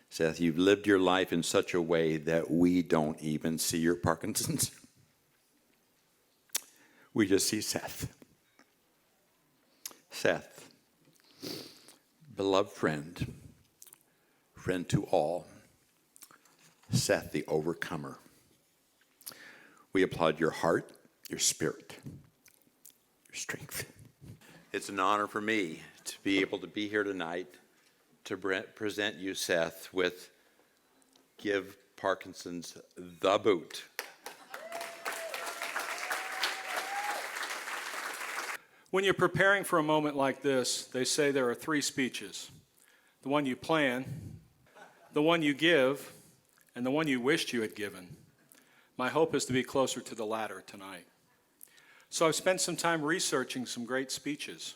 Seth, you've lived your life in such a way that we don't even see your Parkinson's. We just see Seth. Seth, beloved friend, friend to all, Seth the overcomer. We applaud your heart, your spirit, your strength. It's an honor for me to be able to be here tonight to present you, Seth, with Give Parkinson's the Boot. When you're preparing for a moment like this, they say there are three speeches. The one you plan, the one you give, and the one you wished you had given. My hope is to be closer to the latter tonight. So I've spent some time researching some great speeches.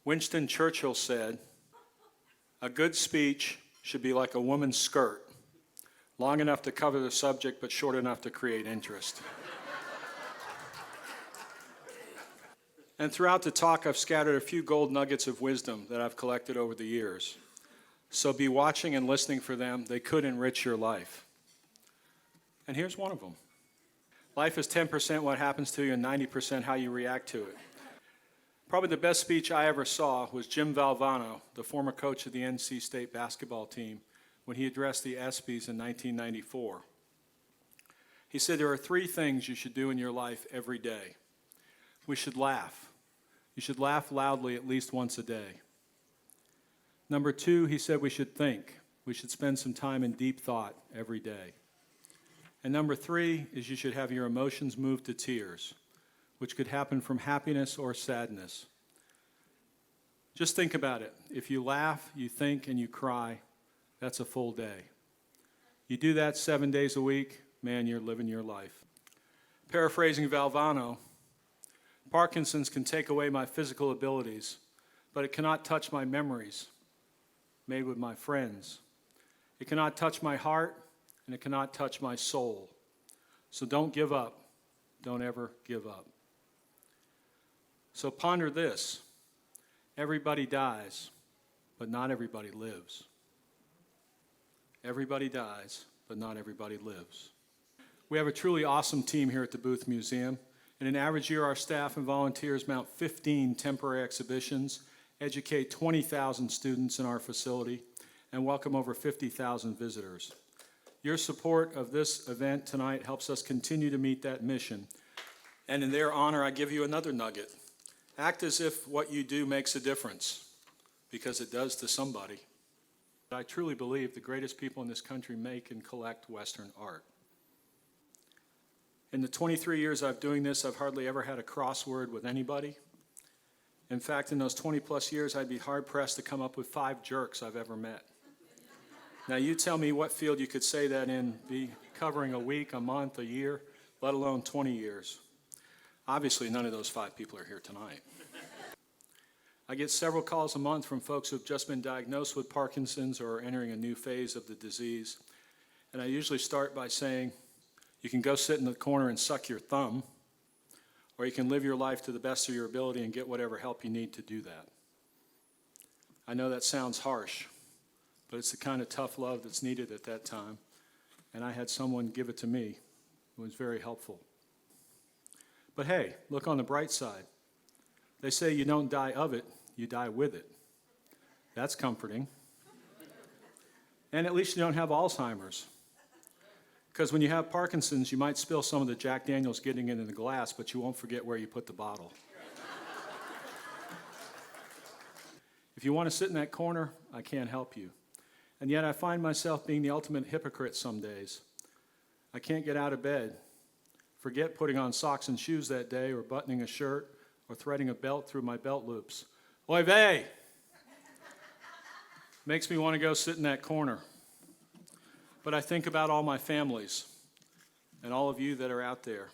Winston Churchill said, "A good speech should be like a woman's skirt, long enough to cover the subject but short enough to create interest." And throughout the talk, I've scattered a few gold nuggets of wisdom that I've collected over the years. So be watching and listening for them. They could enrich your life. And here's one of them. Life is 10% what happens to you and 90% how you react to it. Probably the best speech I ever saw was Jim Valvano, the former coach of the NC State basketball team, when he addressed the ESPYs in 1994. He said there are three things you should do in your life every day. We should laugh. You should laugh loudly at least once a day. Number two, he said we should think. We should spend some time in deep thought every day. And number three is you should have your emotions move to tears, which could happen from happiness or sadness. Just think about it. If you laugh, you think, and you cry, that's a full day. You do that 7 days a week, man, you're living your life. Paraphrasing Valvano, Parkinson's can take away my physical abilities, but it cannot touch my memories made with my friends. It cannot touch my heart, and it cannot touch my soul. So don't give up. Don't ever give up. So ponder this. Everybody dies, but not everybody lives. Everybody dies, but not everybody lives. We have a truly awesome team here at the Booth Museum. In an average year, our staff and volunteers mount 15 temporary exhibitions, educate 20,000 students in our facility, and welcome over 50,000 visitors. Your support of this event tonight helps us continue to meet that mission. And in their honor, I give you another nugget. Act as if what you do makes a difference, because it does to somebody. I truly believe the greatest people in this country make and collect Western art. In the 23 years I've doing this, I've hardly ever had a crossword with anybody. In fact, in those 20 plus years, I'd be hard pressed to come up with 5 jerks I've ever met. Now you tell me what field you could say that in, be covering a week, a month, a year, let alone 20 years. Obviously, none of those 5 people are here tonight. I get several calls a month from folks who have just been diagnosed with Parkinson's or are entering a new phase of the disease. And I usually start by saying, you can go sit in the corner and suck your thumb, or you can live your life to the best of your ability and get whatever help you need to do that. I know that sounds harsh, but it's the kind of tough love that's needed at that time. And I had someone give it to me. It was very helpful. But hey, look on the bright side. They say you don't die of it, you die with it. That's comforting. And at least you don't have Alzheimer's. Because when you have Parkinson's, you might spill some of the Jack Daniels getting into the glass, but you won't forget where you put the bottle. If you want to sit in that corner, I can't help you. And yet I find myself being the ultimate hypocrite some days. I can't get out of bed. Forget putting on socks and shoes that day, or buttoning a shirt, or threading a belt through my belt loops. Oy vey! Makes me want to go sit in that corner. But I think about all my families and all of you that are out there.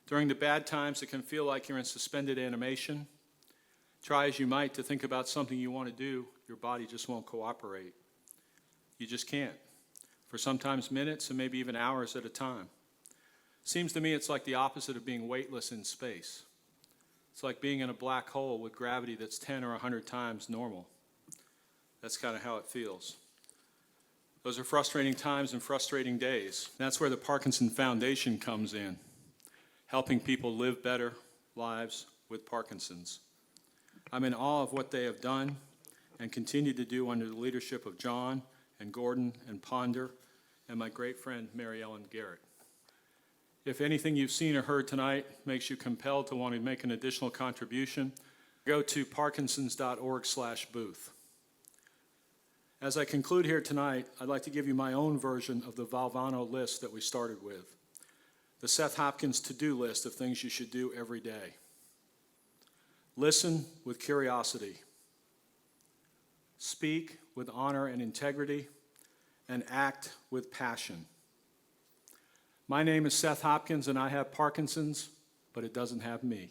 During the bad times, it can feel like you're in suspended animation. Try as you might to think about something you want to do, your body just won't cooperate. You just can't, for sometimes minutes and maybe even hours at a time. Seems to me it's like the opposite of being weightless in space. It's like being in a black hole with gravity that's 10 or 100 times normal. That's kind of how it feels. Those are frustrating times and frustrating days. That's where the Parkinson Foundation comes in, helping people live better lives with Parkinson's. I'm in awe of what they have done and continue to do under the leadership of John and Gordon and Ponder and my great friend Mary Ellen Garrett. If anything you've seen or heard tonight makes you compelled to want to make an additional contribution, go to parkinsons.org/booth. As I conclude here tonight, I'd like to give you my own version of the Valvano list that we started with, the Seth Hopkins to-do list of things you should do every day. Listen with curiosity. Speak with honor and integrity, and act with passion. My name is Seth Hopkins, and I have Parkinson's, but it doesn't have me.